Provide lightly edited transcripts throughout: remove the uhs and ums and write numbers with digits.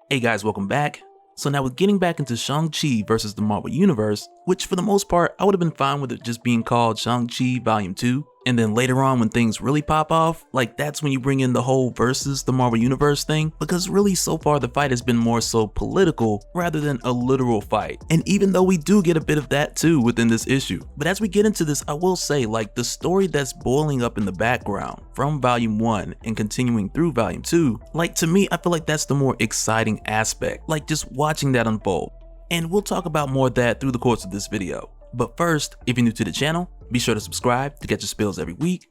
Hey guys, welcome back. So now with getting back into Shang-Chi versus the Marvel Universe, which for the most part, I would have been fine with it just being called Shang-Chi Volume 2, and then later on when things really pop off, like that's when you bring in the whole versus the Marvel Universe thing, because really so far the fight has been more so political rather than a literal fight. And even though we do get a bit of that too within this issue. But as we get into this, I will say like the story that's boiling up in the background from Volume 1 and continuing through Volume 2, like to me, I feel like that's the more exciting aspect, like just watching that unfold. And we'll talk about more of that through the course of this video. But first, if you're new to the channel, be sure to subscribe to get your spills every week.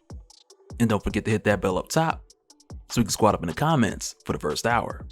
And don't forget to hit that bell up top so we can squat up in the comments for the first hour.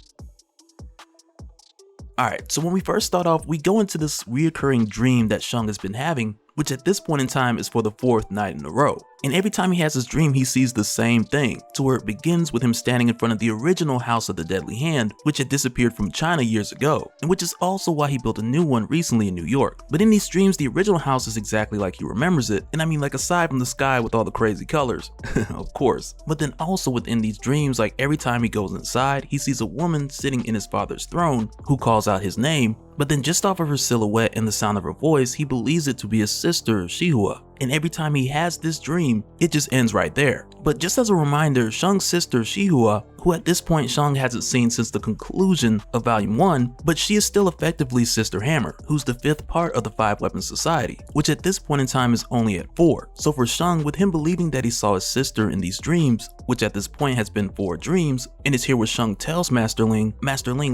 Alright, so when we first start off, we go into this reoccurring dream that Shang has been having, which at this point in time is for the 4th night in a row. And every time he has this dream, he sees the same thing, to where it begins with him standing in front of the original House of the Deadly Hand, which had disappeared from China years ago, and which is also why he built a new one recently in New York. But in these dreams, the original house is exactly like he remembers it, and I mean like aside from the sky with all the crazy colors, of course. But then also within these dreams, like every time he goes inside, he sees a woman sitting in his father's throne who calls out his name, but then just off of her silhouette and the sound of her voice, he believes it to be his sister, Shihua. And every time he has this dream, it just ends right there. But just as a reminder, Shang's sister Shihua, who at this point Shang hasn't seen since the conclusion of Volume 1, but she is still effectively Sister Hammer, who's the 5th part of the 5-Weapon Society, which at this point in time is only at 4. So for Shang, with him believing that he saw his sister in these dreams, which at this point has been 4 dreams, and is here where Shang tells Master Ling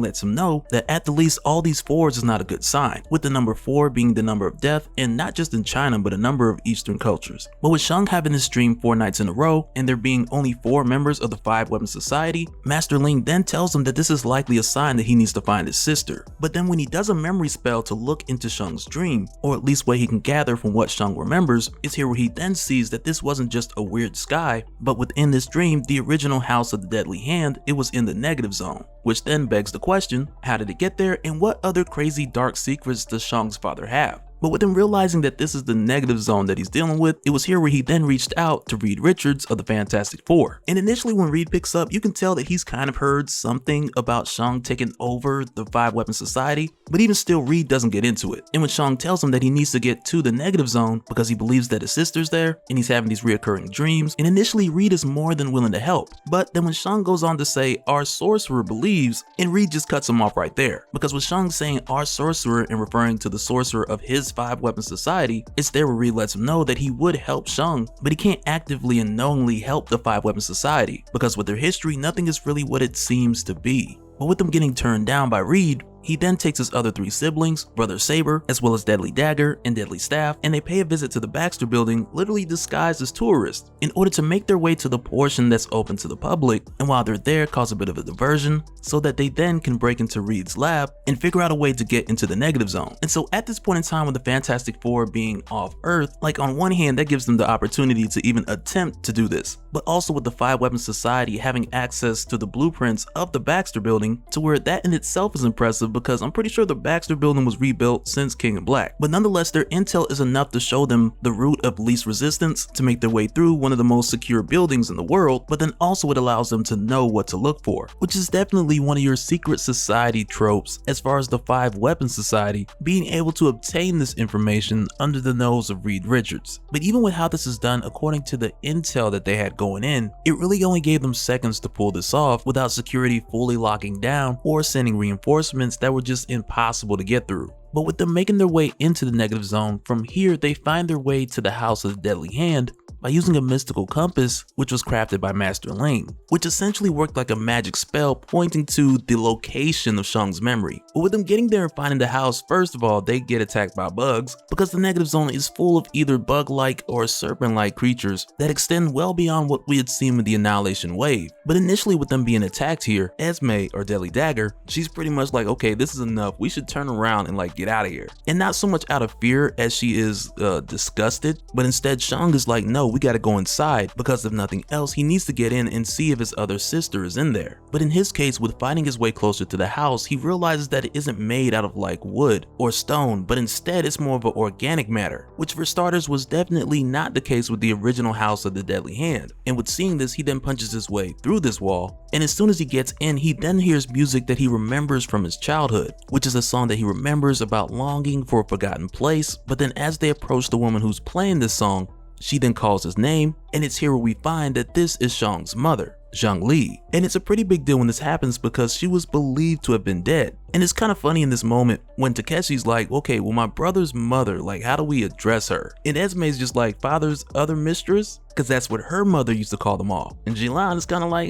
lets him know that at the least all these 4s is not a good sign, with the number 4 being the number of death, and not just in China but a number of Eastern cultures. But with Shang having this dream 4 nights in a row, and there being only 4 members of the 5-Weapon Society, Master Ling then tells him that this is likely a sign that he needs to find his sister. But then when he does a memory spell to look into Shang's dream, or at least what he can gather from what Shang remembers, is here where he then sees that this wasn't just a weird sky, but within this dream, the original House of the Deadly Hand, it was in the negative zone. Which then begs the question, how did it get there, and what other crazy dark secrets does Shang's father have? But with him realizing that this is the negative zone that he's dealing with, it was here where he then reached out to Reed Richards of the Fantastic Four. And initially when Reed picks up, you can tell that he's kind of heard something about Shang taking over the 5-Weapon Society, but even still Reed doesn't get into it. And when Shang tells him that he needs to get to the negative zone because he believes that his sister's there and he's having these reoccurring dreams, and initially Reed is more than willing to help. But then when Shang goes on to say our sorcerer believes, and Reed just cuts him off right there. Because with Shang saying our sorcerer and referring to the sorcerer of his 5-Weapon Society, it's there where Reed lets him know that he would help Shang, but he can't actively and knowingly help the 5-Weapon Society, because with their history, nothing is really what it seems to be. But with them getting turned down by Reed, he then takes his other 3 siblings, Brother Saber, as well as Deadly Dagger and Deadly Staff, and they pay a visit to the Baxter building, literally disguised as tourists, in order to make their way to the portion that's open to the public, and while they're there cause a bit of a diversion, so that they then can break into Reed's lab and figure out a way to get into the negative zone. And so at this point in time with the Fantastic Four being off Earth, like on one hand that gives them the opportunity to even attempt to do this, but also with the 5-Weapon Society having access to the blueprints of the Baxter building, to where that in itself is impressive because I'm pretty sure the Baxter building was rebuilt since King in Black. But nonetheless, their intel is enough to show them the route of least resistance to make their way through one of the most secure buildings in the world, but then also it allows them to know what to look for, which is definitely one of your secret society tropes as far as the 5-Weapon Society being able to obtain this information under the nose of Reed Richards. But even with how this is done, according to the intel that they had going in, it really only gave them seconds to pull this off without security fully locking down or sending reinforcements that were just impossible to get through. But with them making their way into the negative zone, from here they find their way to the House of the Deadly Hand by using a mystical compass which was crafted by Master Ling, which essentially worked like a magic spell pointing to the location of Shang's memory. But with them getting there and finding the house, first of all they get attacked by bugs, because the negative zone is full of either bug-like or serpent-like creatures that extend well beyond what we had seen with the Annihilation Wave. But initially with them being attacked here, Esme, or Deadly Dagger, she's pretty much like, okay, this is enough, we should turn around and like get out of here. And not so much out of fear as she is disgusted, but instead Shang is like, no, we gotta go inside because if nothing else, he needs to get in and see if his other sister is in there. But in his case, with finding his way closer to the house, he realizes that it isn't made out of like wood or stone, but instead it's more of an organic matter, which for starters was definitely not the case with the original House of the Deadly Hand. And with seeing this, he then punches his way through this wall, and as soon as he gets in, he then hears music that he remembers from his childhood, which is a song that he remembers about longing for a forgotten place. But then as they approach the woman who's playing this song, she then calls his name, and it's here where we find that this is Shang's mother, Zhang Li. And it's a pretty big deal when this happens because she was believed to have been dead. And it's kind of funny in this moment when Takeshi's like, okay, well, my brother's mother, like, how do we address her? And Esme's just like, father's other mistress? Because that's what her mother used to call them all. And Jilan is kind of like,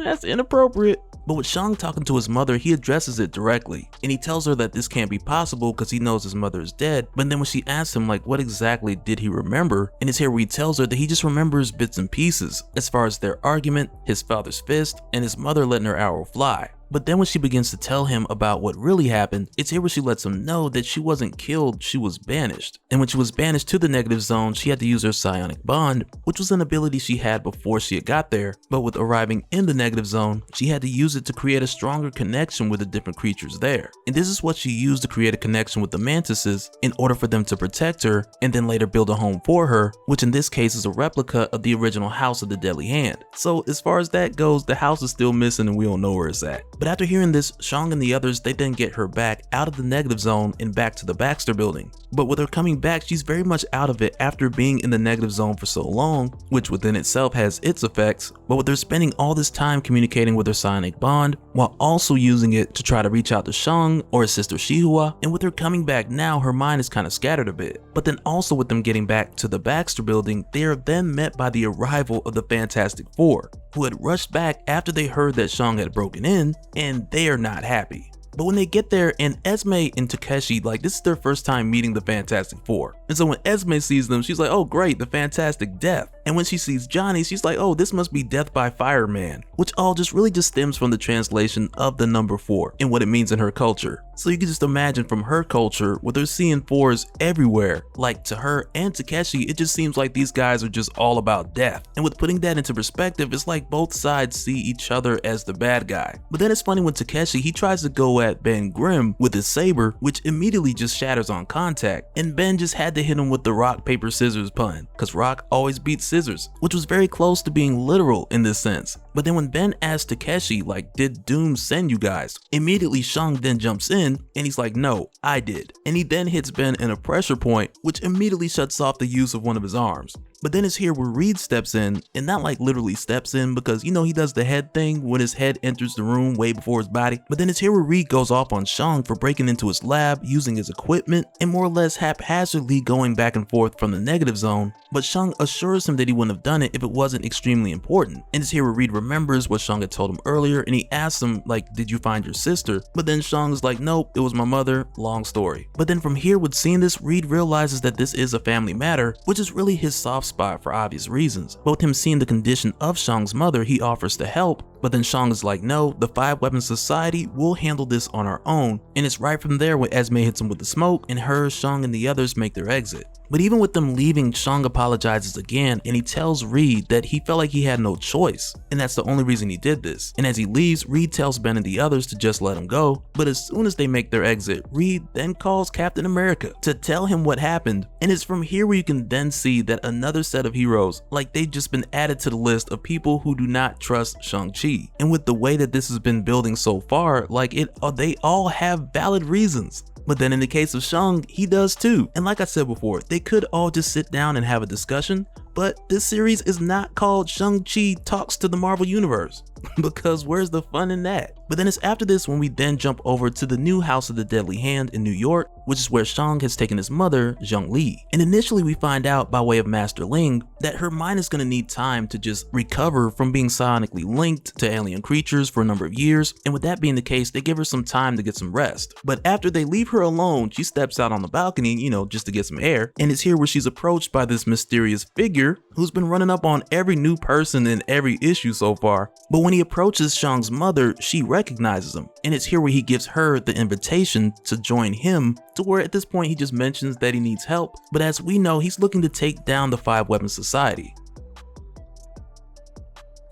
that's inappropriate. But with Shang talking to his mother, he addresses it directly, and he tells her that this can't be possible because he knows his mother is dead. But then when she asks him like what exactly did he remember, and it's here where he tells her that he just remembers bits and pieces as far as their argument, his father's fist, and his mother letting her arrow fly. But then when she begins to tell him about what really happened, it's here where she lets him know that she wasn't killed, she was banished. And when she was banished to the negative zone, she had to use her psionic bond, which was an ability she had before she had got there. But with arriving in the negative zone, she had to use it to create a stronger connection with the different creatures there. And this is what she used to create a connection with the mantises in order for them to protect her and then later build a home for her, which in this case is a replica of the original House of the Deadly Hand. So as far as that goes, the house is still missing and we don't know where it's at. But after hearing this, Shang and the others, they then get her back out of the negative zone and back to the Baxter building. But with her coming back, she's very much out of it after being in the negative zone for so long, which within itself has its effects. But with her spending all this time communicating with her psionic bond, while also using it to try to reach out to Shang or his sister Shihua, and with her coming back now, her mind is kind of scattered a bit. But then also with them getting back to the Baxter building, they are then met by the arrival of the Fantastic Four, who had rushed back after they heard that Shang had broken in, and they are not happy. But when they get there, and Esme and Takeshi, like, this is their first time meeting the Fantastic Four. And so when Esme sees them, she's like, oh great, the Fantastic Death. And when she sees Johnny, she's like, oh, this must be Death by Fireman, which all just really just stems from the translation of the number 4 and what it means in her culture. So you can just imagine from her culture, where they're seeing 4s everywhere, like to her and Takeshi, it just seems like these guys are just all about death. And with putting that into perspective, it's like both sides see each other as the bad guy. But then it's funny when Takeshi, he tries to go at Ben Grimm with his saber, which immediately just shatters on contact, and Ben just had to hit him with the rock paper scissors pun, cause rock always beats scissors, which was very close to being literal in this sense. But then when Ben asks Takeshi like, did Doom send you guys? Immediately Shang then jumps in and he's like, no, I did. And he then hits Ben in a pressure point, which immediately shuts off the use of one of his arms. But then it's here where Reed steps in, and not like literally steps in, because you know he does the head thing when his head enters the room way before his body. But then it's here where Reed goes off on Shang for breaking into his lab, using his equipment, and more or less haphazardly going back and forth from the negative zone. But Shang assures him that he wouldn't have done it if it wasn't extremely important. And it's here where Reed remembers what Shang had told him earlier, and he asks him like, did you find your sister? But then Shang's like, nope, it was my mother, long story. But then from here, with seeing this, Reed realizes that this is a family matter, which is really his soft spot for obvious reasons. But with him seeing the condition of Shang's mother, he offers to help. But then Shang is like, no, the 5 Weapons Society will handle this on our own. And it's right from there when Esme hits him with the smoke, and her, Shang, and the others make their exit. But even with them leaving, Shang apologizes again, and he tells Reed that he felt like he had no choice, and that's the only reason he did this. And as he leaves, Reed tells Ben and the others to just let him go. But as soon as they make their exit, Reed then calls Captain America to tell him what happened. And it's from here where you can then see that another set of heroes, like they've just been added to the list of people who do not trust Shang-Chi. And with the way that this has been building so far, like they all have valid reasons. But then in the case of Shang, he does too. And like I said before, they could all just sit down and have a discussion, but this series is not called Shang-Chi Talks to the Marvel Universe, because where's the fun in that? But then it's after this when we then jump over to the new House of the Deadly Hand in New York, which is where Shang has taken his mother, Zhang Li. And initially we find out by way of Master Ling that her mind is going to need time to just recover from being psionically linked to alien creatures for a number of years, and with that being the case, they give her some time to get some rest. But after they leave her alone, she steps out on the balcony, you know, just to get some air, and it's here where she's approached by this mysterious figure who's been running up on every new person in every issue so far. But when he approaches Shang's mother, she recognizes him, and it's here where he gives her the invitation to join him, to where at this point he just mentions that he needs help, but as we know, he's looking to take down the 5 Weapons Society.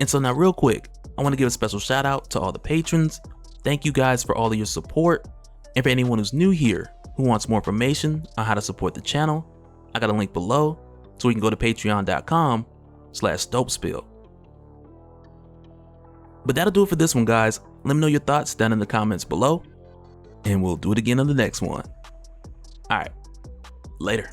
And so now real quick, I want to give a special shout out to all the patrons. Thank you guys for all of your support. And for anyone who's new here who wants more information on how to support the channel, I got a link below so we can go to patreon.com/dopespill. But that'll do it for this one, guys. Let me know your thoughts down in the comments below, and we'll do it again on the next one. Alright, later.